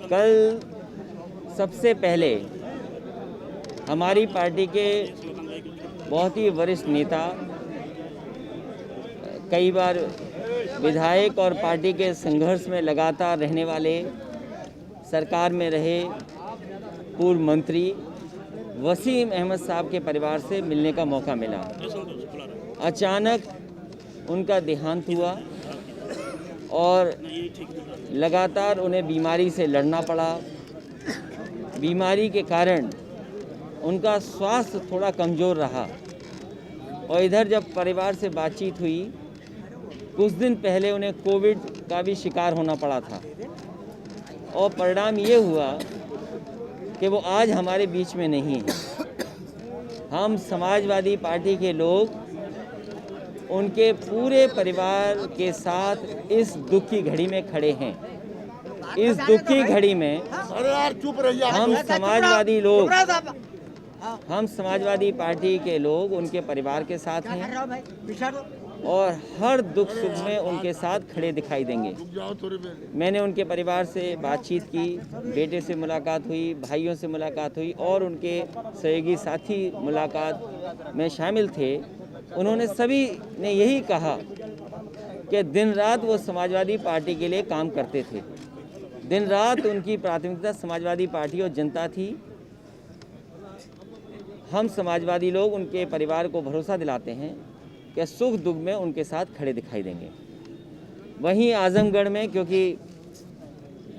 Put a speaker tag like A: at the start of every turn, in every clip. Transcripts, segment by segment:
A: कल सबसे पहले हमारी पार्टी के बहुत ही वरिष्ठ नेता, कई बार विधायक और पार्टी के संघर्ष में लगातार रहने वाले, सरकार में रहे पूर्व मंत्री वसीम अहमद साहब के परिवार से मिलने का मौका मिला। अचानक उनका देहांत हुआ और लगातार उन्हें बीमारी से लड़ना पड़ा। बीमारी के कारण उनका स्वास्थ्य थोड़ा कमज़ोर रहा और इधर जब परिवार से बातचीत हुई, कुछ दिन पहले उन्हें कोविड का भी शिकार होना पड़ा था और परिणाम ये हुआ कि वो आज हमारे बीच में नहीं है। हम समाजवादी पार्टी के लोग उनके पूरे परिवार के साथ इस दुख की घड़ी में खड़े हैं। इस दुख की घड़ी में हम समाजवादी पार्टी के लोग उनके परिवार के साथ हैं और हर दुख सुख में उनके साथ खड़े दिखाई देंगे। मैंने उनके परिवार से बातचीत की, बेटे से मुलाकात हुई, भाइयों से मुलाकात हुई और उनके सहयोगी साथी मुलाकात में शामिल थे। उन्होंने सभी ने यही कहा कि दिन रात वो समाजवादी पार्टी के लिए काम करते थे। दिन रात उनकी प्राथमिकता समाजवादी पार्टी और जनता थी। हम समाजवादी लोग उनके परिवार को भरोसा दिलाते हैं कि सुख दुख में उनके साथ खड़े दिखाई देंगे। वहीं आजमगढ़ में, क्योंकि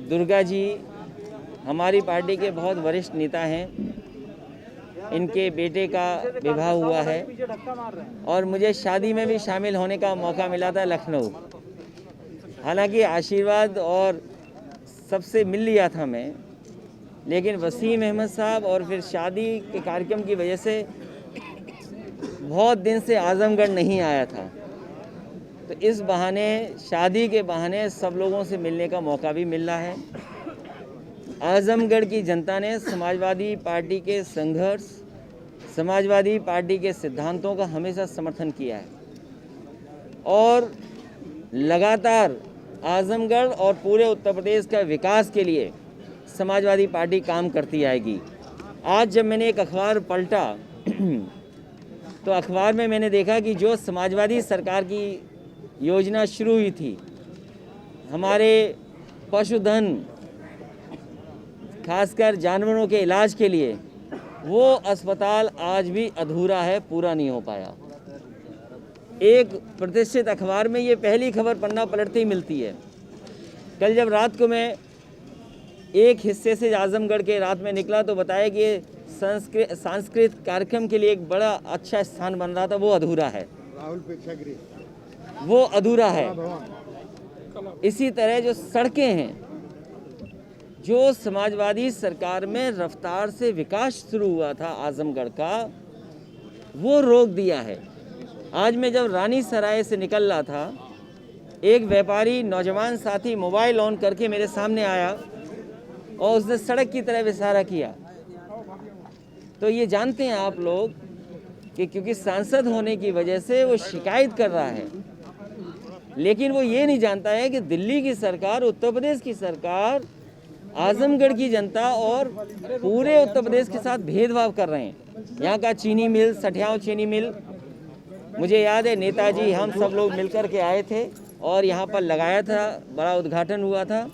A: दुर्गा जी हमारी पार्टी के बहुत वरिष्ठ नेता हैं, इनके बेटे का विवाह हुआ है और मुझे शादी में भी शामिल होने का मौका मिला था लखनऊ। हालांकि आशीर्वाद और सबसे मिल लिया था मैं, लेकिन वसीम अहमद साहब और फिर शादी के कार्यक्रम की वजह से बहुत दिन से आजमगढ़ नहीं आया था। तो इस बहाने, शादी के बहाने सब लोगों से मिलने का मौका भी मिल रहा है। आजमगढ़ की जनता ने समाजवादी पार्टी के संघर्ष, समाजवादी पार्टी के सिद्धांतों का हमेशा समर्थन किया है और लगातार आजमगढ़ और पूरे उत्तर प्रदेश का विकास के लिए समाजवादी पार्टी काम करती आएगी। आज जब मैंने एक अखबार पलटा तो अखबार में मैंने देखा कि जो समाजवादी सरकार की योजना शुरू हुई थी हमारे पशुधन, खासकर जानवरों के इलाज के लिए, वो अस्पताल आज भी अधूरा है, पूरा नहीं हो पाया। एक प्रतिष्ठित अखबार में ये पहली खबर पन्ना पलटते ही मिलती है। कल जब रात को मैं एक हिस्से से आजमगढ़ के रात में निकला तो बताया कि सांस्कृतिक कार्यक्रम के लिए एक बड़ा अच्छा स्थान बन रहा था, वो अधूरा है, वो अधूरा है। इसी तरह जो सड़कें हैं, जो समाजवादी सरकार में रफ्तार से विकास शुरू हुआ था आजमगढ़ का, वो रोक दिया है। आज मैं जब रानी सराय से निकल रहा था, एक व्यापारी नौजवान साथी मोबाइल ऑन करके मेरे सामने आया और उसने सड़क की तरफ इशारा किया। तो ये जानते हैं आप लोग कि क्योंकि सांसद होने की वजह से वो शिकायत कर रहा है, लेकिन वो ये नहीं जानता है कि दिल्ली की सरकार, उत्तर प्रदेश की सरकार आजमगढ़ की जनता और पूरे उत्तर प्रदेश के साथ भेदभाव कर रहे हैं। यहाँ का चीनी मिल, सठियाव चीनी मिल, मुझे याद है नेताजी हम सब लोग मिलकर के आए थे और यहाँ पर लगाया था, बड़ा उद्घाटन हुआ था।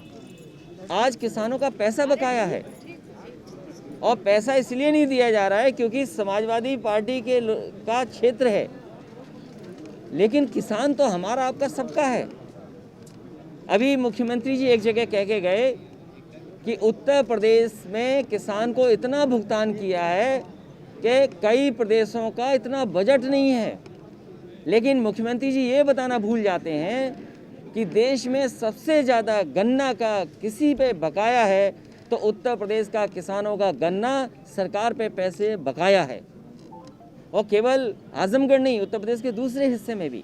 A: आज किसानों का पैसा बकाया है और पैसा इसलिए नहीं दिया जा रहा है क्योंकि समाजवादी पार्टी का क्षेत्र है, लेकिन किसान तो हमारा आपका सबका है। अभी मुख्यमंत्री जी एक जगह कह के गए कि उत्तर प्रदेश में किसान को इतना भुगतान किया है कि कई प्रदेशों का इतना बजट नहीं है, लेकिन मुख्यमंत्री जी ये बताना भूल जाते हैं कि देश में सबसे ज़्यादा गन्ना का किसी पे बकाया है तो उत्तर प्रदेश का किसानों का गन्ना सरकार पे पैसे बकाया है। और केवल आजमगढ़ नहीं, उत्तर प्रदेश के दूसरे हिस्से में भी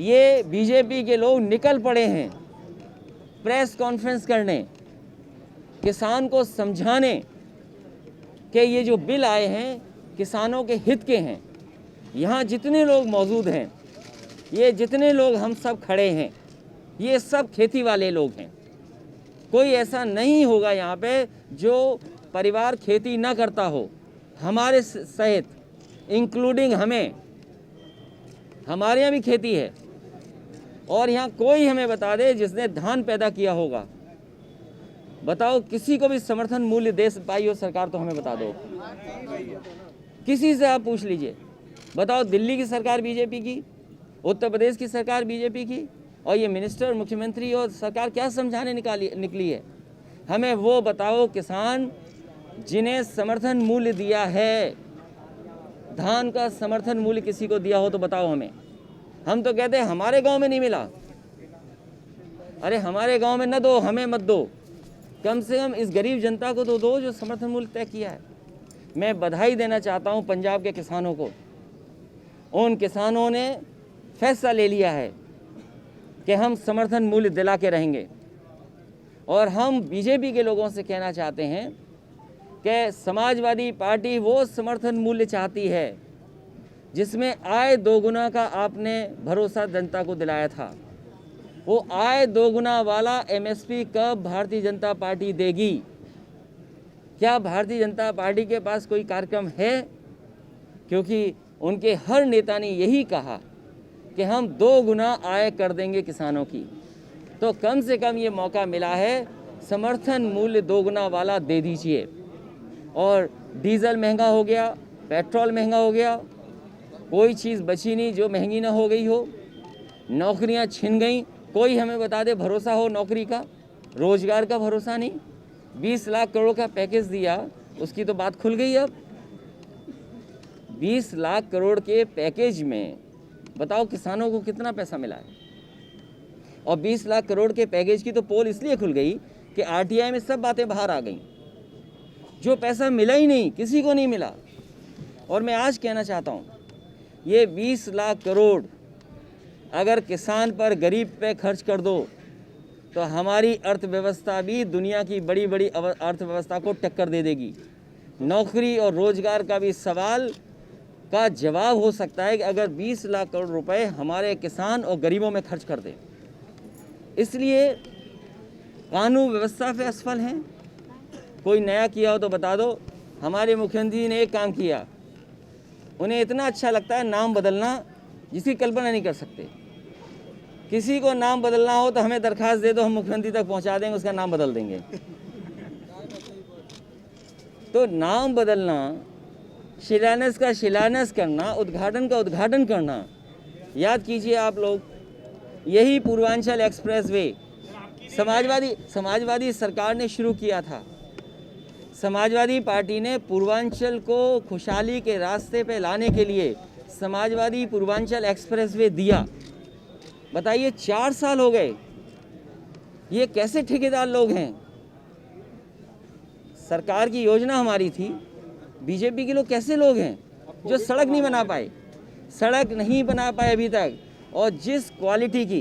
A: ये बीजेपी के लोग निकल पड़े हैं प्रेस कॉन्फ्रेंस करने, किसान को समझाने कि ये जो बिल आए हैं किसानों के हित के हैं। यहाँ जितने लोग मौजूद हैं, ये जितने लोग हम सब खड़े हैं, ये सब खेती वाले लोग हैं। कोई ऐसा नहीं होगा यहाँ पे जो परिवार खेती ना करता हो, हमारे सहित, इंक्लूडिंग हमें। हमारे यहाँ भी खेती है, और यहाँ कोई हमें बता दे जिसने धान पैदा किया होगा। बताओ, किसी को भी समर्थन मूल्य दे पाई हो सरकार तो हमें बता दो। किसी से आप पूछ लीजिए। बताओ, दिल्ली की सरकार बीजेपी की, उत्तर प्रदेश की सरकार बीजेपी की, और ये मिनिस्टर, मुख्यमंत्री और सरकार क्या समझाने निकली है? हमें वो बताओ किसान जिन्हें समर्थन मूल्य दिया है। धान का समर्थन मूल्य किसी को दिया हो तो बताओ हमें। हम तो कहते हैं हमारे गांव में नहीं मिला। अरे हमारे गांव में न दो, हमें मत दो, कम से कम इस गरीब जनता को तो दो जो समर्थन मूल्य तय किया है। मैं बधाई देना चाहता हूं पंजाब के किसानों को। उन किसानों ने फैसला ले लिया है कि हम समर्थन मूल्य दिला के रहेंगे। और हम बीजेपी के लोगों से कहना चाहते हैं कि समाजवादी पार्टी वो समर्थन मूल्य चाहती है जिसमें आय दोगुना का आपने भरोसा जनता को दिलाया था। वो आय दोगुना वाला एमएसपी कब भारतीय जनता पार्टी देगी? क्या भारतीय जनता पार्टी के पास कोई कार्यक्रम है? क्योंकि उनके हर नेता ने यही कहा कि हम 2 गुना आय कर देंगे किसानों की। तो कम से कम ये मौका मिला है, समर्थन मूल्य 2 गुना वाला दे दीजिए। और डीजल महंगा हो गया, पेट्रोल महंगा हो गया, कोई चीज़ बची नहीं जो महंगी ना हो गई हो। नौकरियां छिन गई, कोई हमें बता दे भरोसा हो नौकरी का, रोजगार का भरोसा नहीं। 20 लाख करोड़ का पैकेज दिया, उसकी तो बात खुल गई। अब 20 लाख करोड़ के पैकेज में बताओ किसानों को कितना पैसा मिला है? और 20 लाख करोड़ के पैकेज की तो पोल इसलिए खुल गई कि आरटीआई में सब बातें बाहर आ गईं। जो पैसा मिला ही नहीं, किसी को नहीं मिला। और मैं आज कहना चाहता हूँ, ये 20 लाख करोड़ अगर किसान पर, गरीब पे खर्च कर दो तो हमारी अर्थव्यवस्था भी दुनिया की बड़ी बड़ी अर्थव्यवस्था को टक्कर दे देगी। नौकरी और रोजगार का भी सवाल का जवाब हो सकता है कि अगर 20 लाख करोड़ रुपए हमारे किसान और गरीबों में खर्च कर दें। इसलिए कानून व्यवस्था पे असफल हैं। कोई नया किया हो तो बता दो। हमारे मुख्यमंत्री ने एक काम किया, उन्हें इतना अच्छा लगता है नाम बदलना जिसकी कल्पना नहीं कर सकते। किसी को नाम बदलना हो तो हमें दरखास्त दे दो, हम मुख्यमंत्री तक पहुंचा देंगे, उसका नाम बदल देंगे। तो नाम बदलना, शिलान्यास का शिलान्यास करना, उद्घाटन का उद्घाटन करना। याद कीजिए आप लोग, यही पूर्वांचल एक्सप्रेस वे समाजवादी सरकार ने शुरू किया था। समाजवादी पार्टी ने पूर्वांचल को खुशहाली के रास्ते पे लाने के लिए समाजवादी पूर्वांचल एक्सप्रेस वे दिया। बताइए 4 साल हो गए। ये कैसे ठेकेदार लोग हैं? सरकार की योजना हमारी थी, बीजेपी के लोग कैसे लोग हैं जो सड़क नहीं बना पाए? सड़क नहीं बना पाए अभी तक। और जिस क्वालिटी की